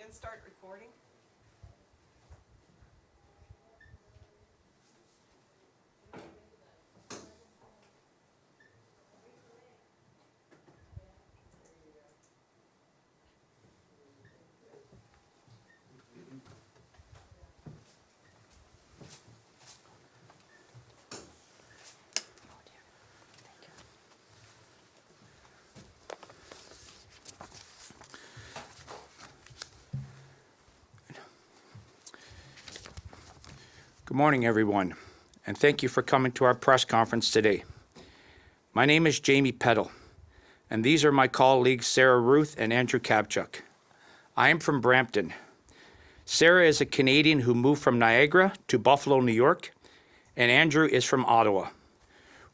and start recording. Good morning, everyone, and thank you for coming to our press conference today. My name is Jamie Peddle, and these are my colleagues Sarah Ruth and Andrew Kabchuk. I am from Brampton. Sarah is a Canadian who moved from Niagara to Buffalo, New York, and Andrew is from Ottawa.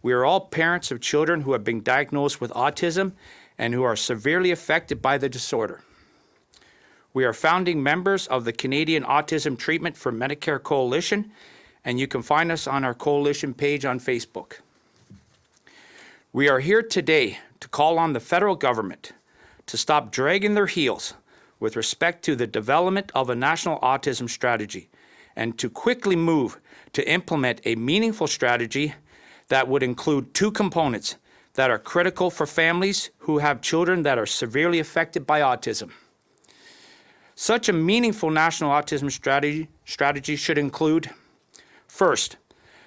We are all parents of children who have been diagnosed with autism and who are severely affected by the disorder. We are founding members of the Canadian Autism Treatment for Medicare Coalition, and you can find us on our coalition page on Facebook. We are here today to call on the federal government to stop dragging their heels with respect to the development of a national autism strategy and to quickly move to implement a meaningful strategy that would include two components that are critical for families who have children that are severely affected by autism. Such a meaningful national autism strategy should include, first,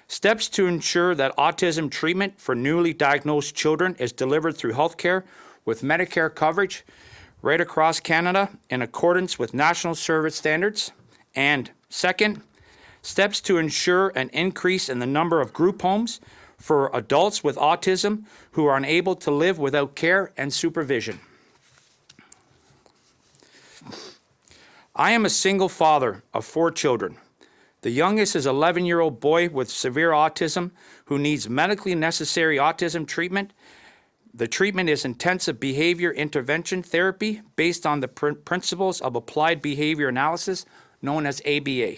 steps to ensure that autism treatment for newly diagnosed children is delivered through healthcare with Medicare coverage right across Canada in accordance with national service standards. And second, steps to ensure an increase in the number of group homes for adults with autism who are unable to live without care and supervision. I am a single father of 4 children. The youngest is an 11-year-old boy with severe autism who needs medically necessary autism treatment. The treatment is intensive behavior intervention therapy based on the principles of applied behavior analysis, known as ABA.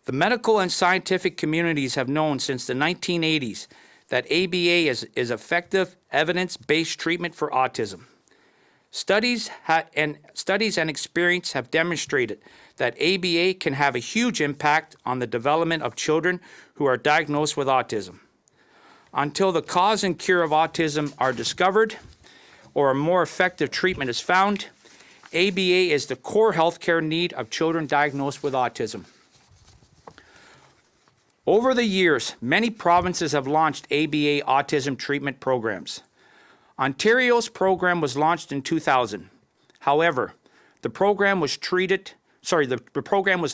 The medical and scientific communities have known since the 1980s that ABA is effective evidence-based treatment for autism. Studies and experience have demonstrated that ABA can have a huge impact on the development of children who are diagnosed with autism. Until the cause and cure of autism are discovered or a more effective treatment is found, ABA is the core healthcare need of children diagnosed with autism. Over the years, many provinces have launched ABA autism treatment programs. Ontario's program was launched in 2000. However, the program was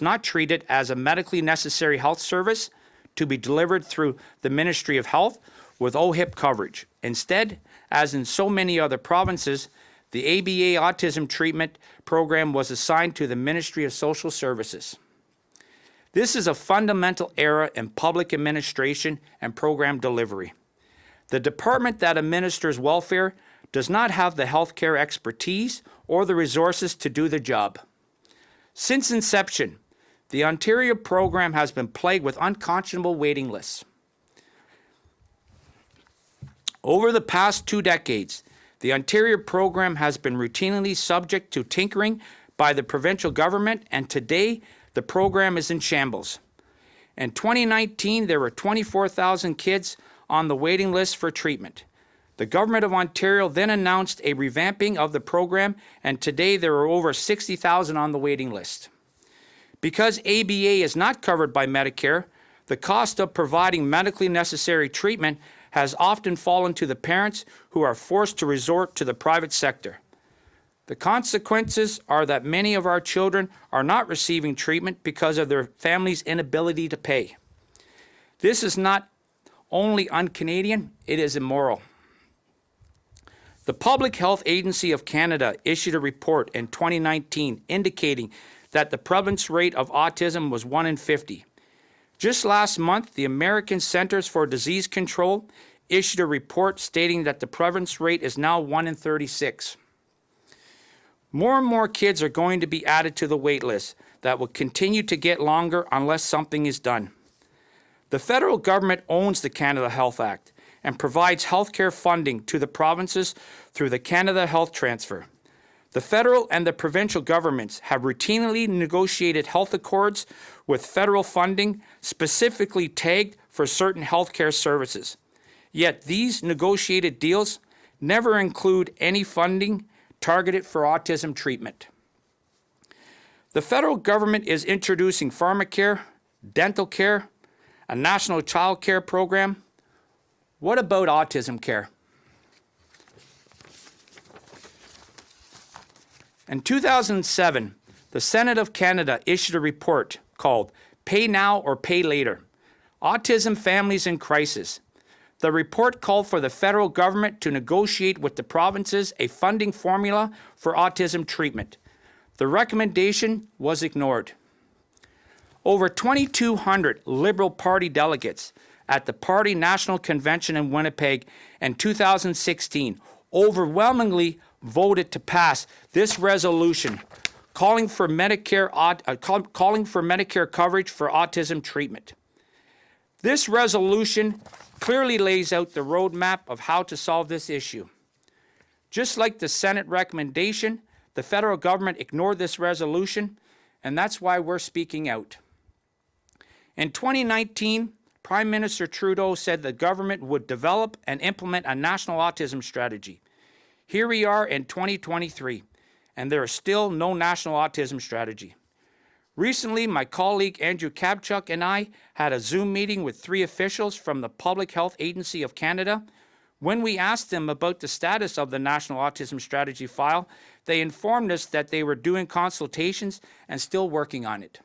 not treated as a medically necessary health service to be delivered through the Ministry of Health with OHIP coverage. Instead, as in so many other provinces, the ABA autism treatment program was assigned to the Ministry of Social Services. This is a fundamental error in public administration and program delivery. The department that administers welfare does not have the healthcare expertise or the resources to do the job. Since inception, the Ontario program has been plagued with unconscionable waiting lists. Over the past 2 decades, the Ontario program has been routinely subject to tinkering by the provincial government, and today the program is in shambles. In 2019, there were 24,000 kids on the waiting list for treatment. The Government of Ontario then announced a revamping of the program, and today there are over 60,000 on the waiting list. Because ABA is not covered by Medicare, the cost of providing medically necessary treatment has often fallen to the parents who are forced to resort to the private sector. The consequences are that many of our children are not receiving treatment because of their family's inability to pay. This is not only un-Canadian, it is immoral. The Public Health Agency of Canada issued a report in 2019 indicating that the prevalence rate of autism was 1 in 50. Just last month, the American Centers for Disease Control issued a report stating that the prevalence rate is now 1 in 36. More and more kids are going to be added to the wait list that will continue to get longer unless something is done. The federal government owns the Canada Health Act and provides healthcare funding to the provinces through the Canada Health Transfer. The federal and the provincial governments have routinely negotiated health accords with federal funding specifically tagged for certain healthcare services. Yet these negotiated deals never include any funding targeted for autism treatment. The federal government is introducing pharmacare, dental care, a national child care program. What about autism care? In 2007, the Senate of Canada issued a report called Pay Now or Pay Later: Autism Families in Crisis. The report called for the federal government to negotiate with the provinces a funding formula for autism treatment. The recommendation was ignored. Over 2,200 Liberal Party delegates at the Party National Convention in Winnipeg in 2016 overwhelmingly voted to pass this resolution calling for Medicare coverage for autism treatment. This resolution clearly lays out the roadmap of how to solve this issue. Just like the Senate recommendation, the federal government ignored this resolution, and that's why we're speaking out. In 2019, Prime Minister Trudeau said the government would develop and implement a national autism strategy. Here we are in 2023, and there is still no national autism strategy. Recently, my colleague Andrew Kabchuk and I had a Zoom meeting with 3 officials from the Public Health Agency of Canada. When we asked them about the status of the National Autism Strategy file, they informed us that they were doing consultations and still working on it.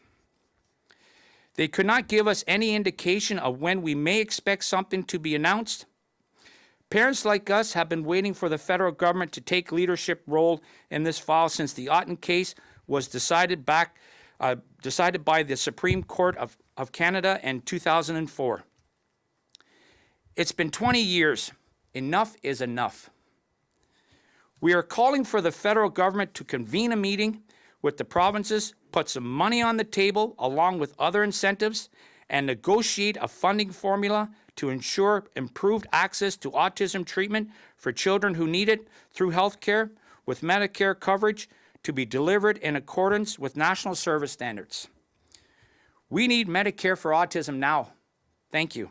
They could not give us any indication of when we may expect something to be announced. Parents like us have been waiting for the federal government to take leadership role in this file since the Otten case was decided by the Supreme Court of Canada in 2004. It's been 20 years. Enough is enough. We are calling for the federal government to convene a meeting with the provinces, put some money on the table along with other incentives, and negotiate a funding formula to ensure improved access to autism treatment for children who need it through health care with Medicare coverage to be delivered in accordance with national service standards. We need Medicare for autism now. Thank you.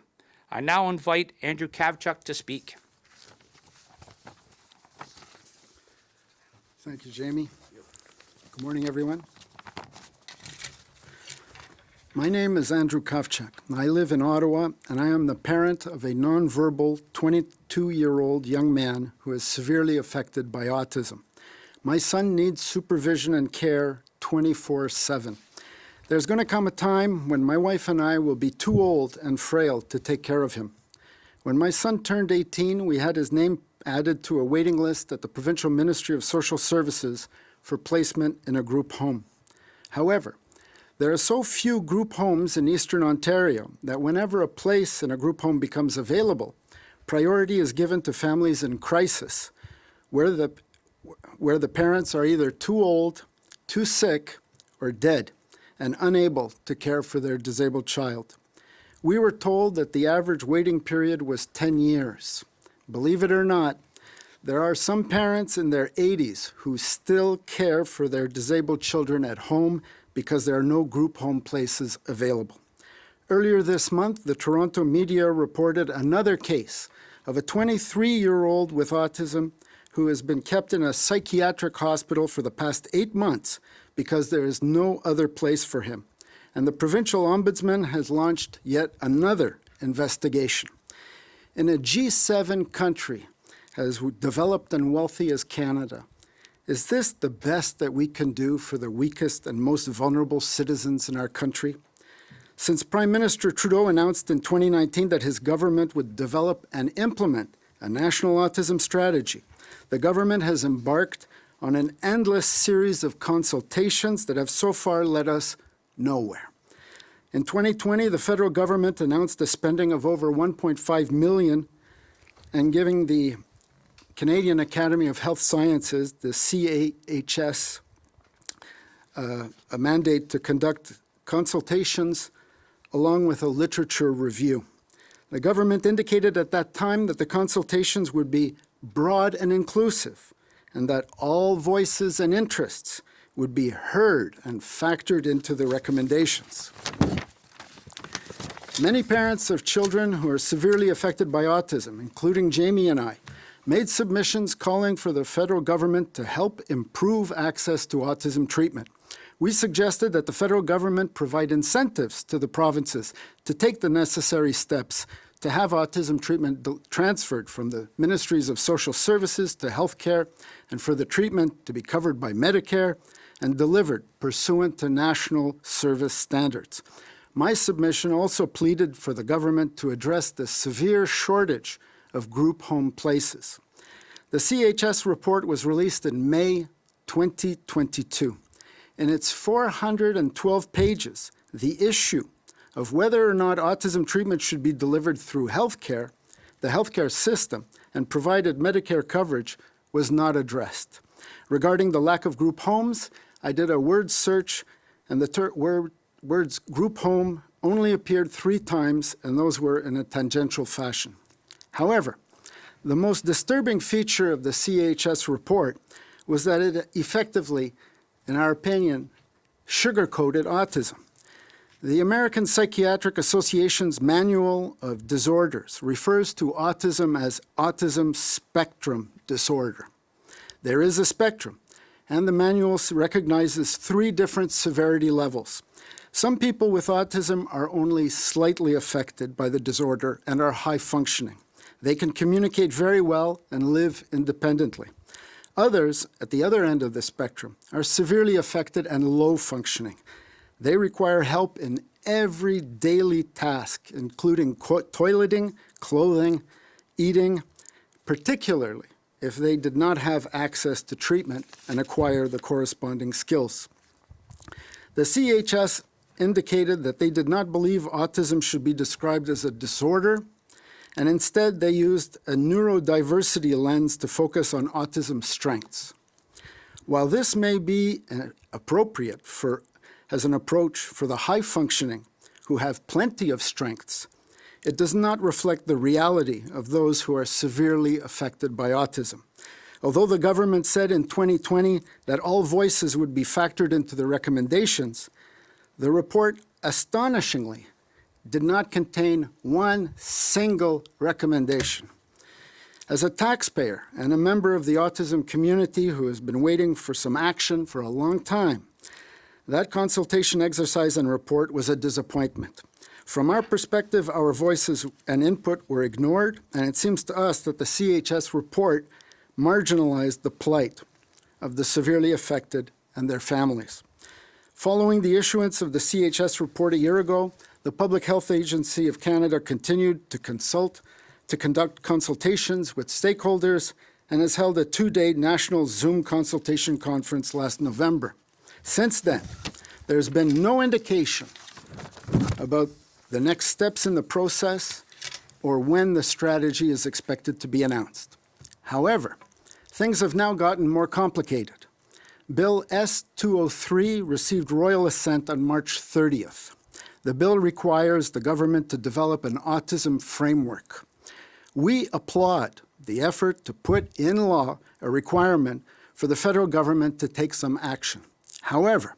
I now invite Andrew Kabchuk to speak. Thank you, Jamie. Good morning, everyone. My name is Andrew Kavchuk. I live in Ottawa, and I am the parent of a nonverbal 22-year-old young man who is severely affected by autism. My son needs supervision and care 24/7. There's going to come a time when my wife and I will be too old and frail to take care of him. When my son turned 18, we had his name added to a waiting list at the Provincial Ministry of Social Services for placement in a group home. However, there are so few group homes in Eastern Ontario that whenever a place in a group home becomes available, priority is given to families in crisis, where the parents are either too old, too sick, or dead, and unable to care for their disabled child. We were told that the average waiting period was 10 years. Believe it or not, there are some parents in their 80s who still care for their disabled children at home because there are no group home places available. Earlier this month, the Toronto media reported another case of a 23-year-old with autism who has been kept in a psychiatric hospital for the past 8 months because there is no other place for him. And the provincial ombudsman has launched yet another investigation. In a G7 country as developed and wealthy as Canada, is this the best that we can do for the weakest and most vulnerable citizens in our country? Since Prime Minister Trudeau announced in 2019 that his government would develop and implement a national autism strategy, the government has embarked on an endless series of consultations that have so far led us nowhere. In 2020, the federal government announced a spending of over $1.5 million and giving the Canadian Academy of Health Sciences, the CAHS, a mandate to conduct consultations along with a literature review. The government indicated at that time that the consultations would be broad and inclusive and that all voices and interests would be heard and factored into the recommendations. Many parents of children who are severely affected by autism, including Jamie and I, made submissions calling for the federal government to help improve access to autism treatment. We suggested that the federal government provide incentives to the provinces to take the necessary steps to have autism treatment transferred from the Ministries of Social Services to healthcare, and for the treatment to be covered by Medicare and delivered pursuant to national service standards. My submission also pleaded for the government to address the severe shortage of group home places. The CHS report was released in May 2022. In its 412 pages, the issue of whether or not autism treatment should be delivered through healthcare, the healthcare system, and provided Medicare coverage was not addressed. Regarding the lack of group homes, I did a word search, and the words group home only appeared 3 times, and those were in a tangential fashion. However, the most disturbing feature of the CHS report was that it effectively, in our opinion, sugar-coated autism. The American Psychiatric Association's Manual of Disorders refers to autism as autism spectrum disorder. There is a spectrum, and the manual recognizes 3 different severity levels. Some people with autism are only slightly affected by the disorder and are high functioning. They can communicate very well and live independently. Others, at the other end of the spectrum, are severely affected and low functioning. They require help in every daily task, including toileting, clothing, eating, particularly if they did not have access to treatment and acquire the corresponding skills. The CHS indicated that they did not believe autism should be described as a disorder, and instead they used a neurodiversity lens to focus on autism strengths. While this may be appropriate as an approach for the high functioning who have plenty of strengths, it does not reflect the reality of those who are severely affected by autism. Although the government said in 2020 that all voices would be factored into the recommendations, the report astonishingly did not contain one single recommendation. As a taxpayer and a member of the autism community who has been waiting for some action for a long time, that consultation exercise and report was a disappointment. From our perspective, our voices and input were ignored, and it seems to us that the CHS report marginalized the plight of the severely affected and their families. Following the issuance of the CHS report a year ago, the Public Health Agency of Canada continued to conduct consultations with stakeholders and has held a 2-day national Zoom consultation conference last November. Since then, there's been no indication about the next steps in the process or when the strategy is expected to be announced. However, things have now gotten more complicated. Bill S-203 received royal assent on March 30th. The bill requires the government to develop an autism framework. We applaud the effort to put in law a requirement for the federal government to take some action. However,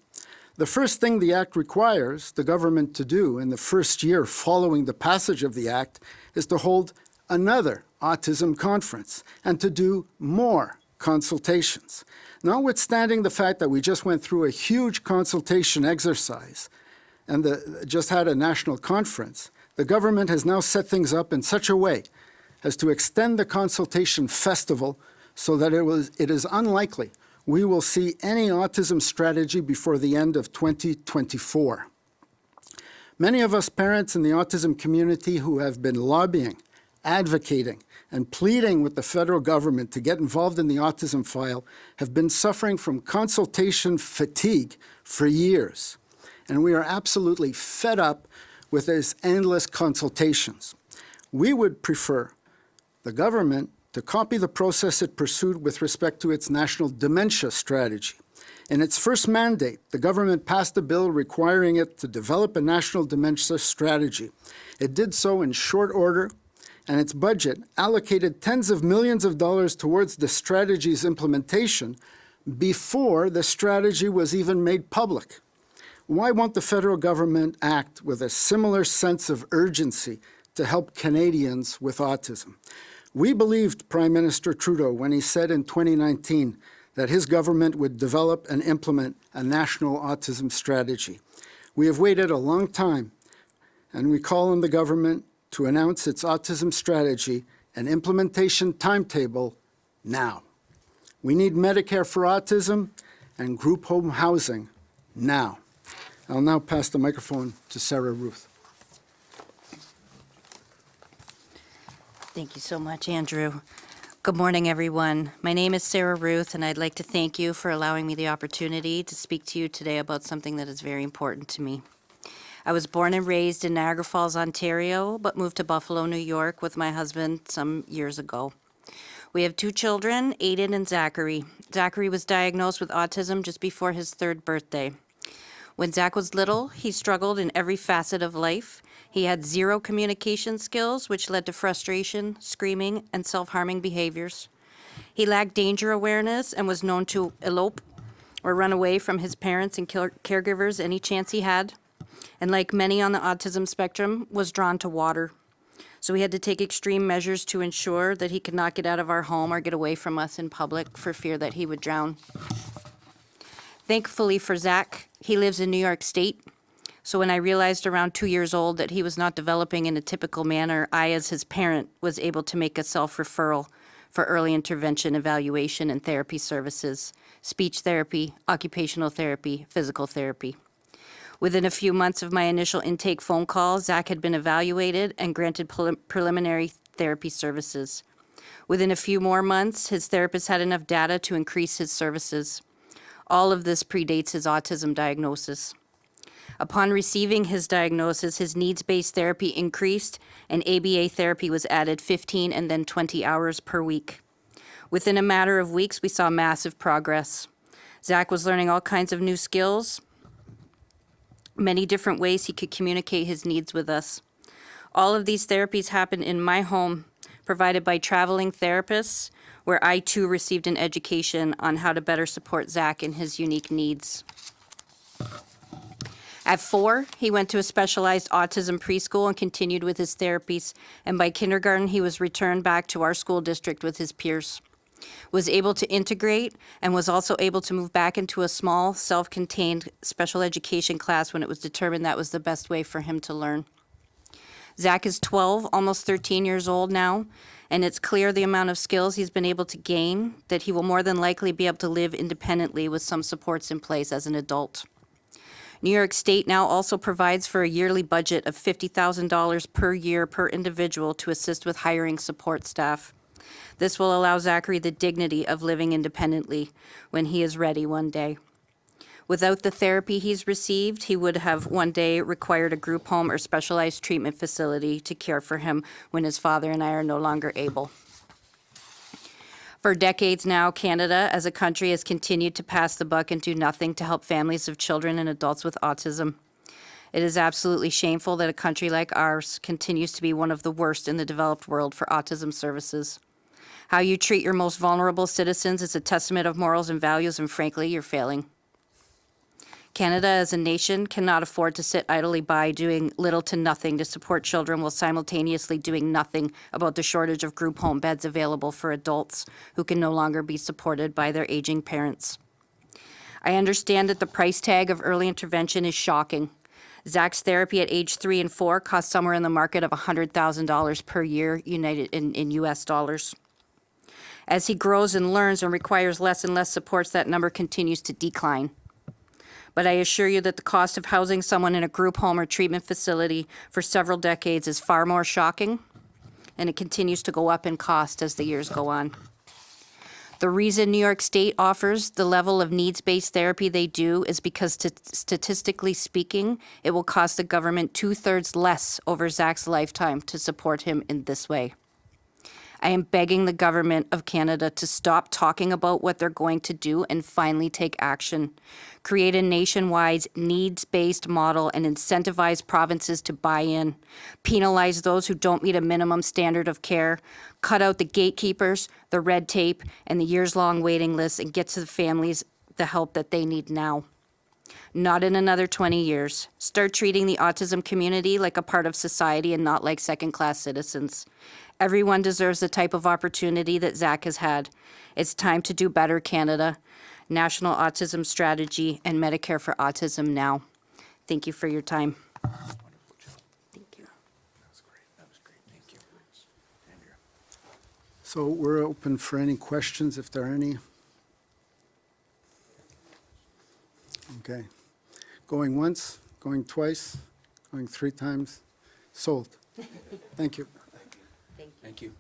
the first thing the Act requires the government to do in the first year following the passage of the Act is to hold another autism conference and to do more consultations. Notwithstanding the fact that we just went through a huge consultation exercise and just had a national conference, the government has now set things up in such a way as to extend the consultation festival so that it is unlikely we will see any autism strategy before the end of 2024. Many of us parents in the autism community who have been lobbying, advocating, and pleading with the federal government to get involved in the autism file have been suffering from consultation fatigue for years. And we are absolutely fed up with these endless consultations. We would prefer the government to copy the process it pursued with respect to its national dementia strategy. In its first mandate, the government passed a bill requiring it to develop a national dementia strategy. It did so in short order, and its budget allocated tens of millions of dollars towards the strategy's implementation before the strategy was even made public. Why won't the federal government act with a similar sense of urgency to help Canadians with autism? We believed Prime Minister Trudeau when he said in 2019 that his government would develop and implement a national autism strategy. We have waited a long time, and we call on the government to announce its autism strategy and implementation timetable now. We need Medicare for autism and group home housing now. I'll now pass the microphone to Sarah Ruth. Thank you so much, Andrew. Good morning, everyone. My name is Sarah Ruth, and I'd like to thank you for allowing me the opportunity to speak to you today about something that is very important to me. I was born and raised in Niagara Falls, Ontario, but moved to Buffalo, New York with my husband some years ago. We have two children, Aiden and Zachary. Zachary was diagnosed with autism just before his third birthday. When Zach was little, he struggled in every facet of life. He had zero communication skills, which led to frustration, screaming, and self-harming behaviors. He lacked danger awareness and was known to elope or run away from his parents and caregivers any chance he had. And like many on the autism spectrum, was drawn to water. So we had to take extreme measures to ensure that he could not get out of our home or get away from us in public for fear that he would drown. Thankfully for Zach, he lives in New York State. So when I realized around 2 years old that he was not developing in a typical manner, I, as his parent, was able to make a self-referral for early intervention, evaluation, and therapy services, speech therapy, occupational therapy, physical therapy. Within a few months of my initial intake phone call, Zach had been evaluated and granted preliminary therapy services. Within a few more months, his therapist had enough data to increase his services. All of this predates his autism diagnosis. Upon receiving his diagnosis, his needs-based therapy increased, and ABA therapy was added 15 and then 20 hours per week. Within a matter of weeks, we saw massive progress. Zach was learning all kinds of new skills, many different ways he could communicate his needs with us. All of these therapies happened in my home, provided by traveling therapists, where I too received an education on how to better support Zach in his unique needs. At 4, he went to a specialized autism preschool and continued with his therapies, and by kindergarten, he was returned back to our school district with his peers. Was able to integrate and was also able to move back into a small, self-contained special education class when it was determined that was the best way for him to learn. Zach is 12, almost 13 years old now, and it's clear the amount of skills he's been able to gain that he will more than likely be able to live independently with some supports in place as an adult. New York State now also provides for a yearly budget of $50,000 per year per individual to assist with hiring support staff. This will allow Zachary the dignity of living independently when he is ready one day. Without the therapy he's received, he would have one day required a group home or specialized treatment facility to care for him when his father and I are no longer able. For decades now, Canada as a country has continued to pass the buck and do nothing to help families of children and adults with autism. It is absolutely shameful that a country like ours continues to be one of the worst in the developed world for autism services. How you treat your most vulnerable citizens is a testament of morals and values, and frankly, you're failing. Canada as a nation cannot afford to sit idly by doing little to nothing to support children while simultaneously doing nothing about the shortage of group home beds available for adults who can no longer be supported by their aging parents. I understand that the price tag of early intervention is shocking. Zach's therapy at age 3 and 4 costs somewhere in the market of $100,000 per year in US dollars. As he grows and learns and requires less and less supports, that number continues to decline. But I assure you that the cost of housing someone in a group home or treatment facility for several decades is far more shocking, and it continues to go up in cost as the years go on. The reason New York State offers the level of needs-based therapy they do is because statistically speaking, it will cost the government 2/3 less over Zach's lifetime to support him in this way. I am begging the government of Canada to stop talking about what they're going to do and finally take action. Create a nationwide needs-based model and incentivize provinces to buy in. Penalize those who don't meet a minimum standard of care. Cut out the gatekeepers, the red tape, and the years-long waiting lists and get to the families the help that they need now. Not in another 20 years. Start treating the autism community like a part of society and not like second-class citizens. Everyone deserves the type of opportunity that Zach has had. It's time to do better, Canada. National Autism Strategy and Medicare for Autism now. Thank you for your time. Thank you. That was great. Thank you. Andrea. So we're open for any questions, if there are any. Okay. Going once, going twice, going 3 times. Sold. Thank you. Thank you.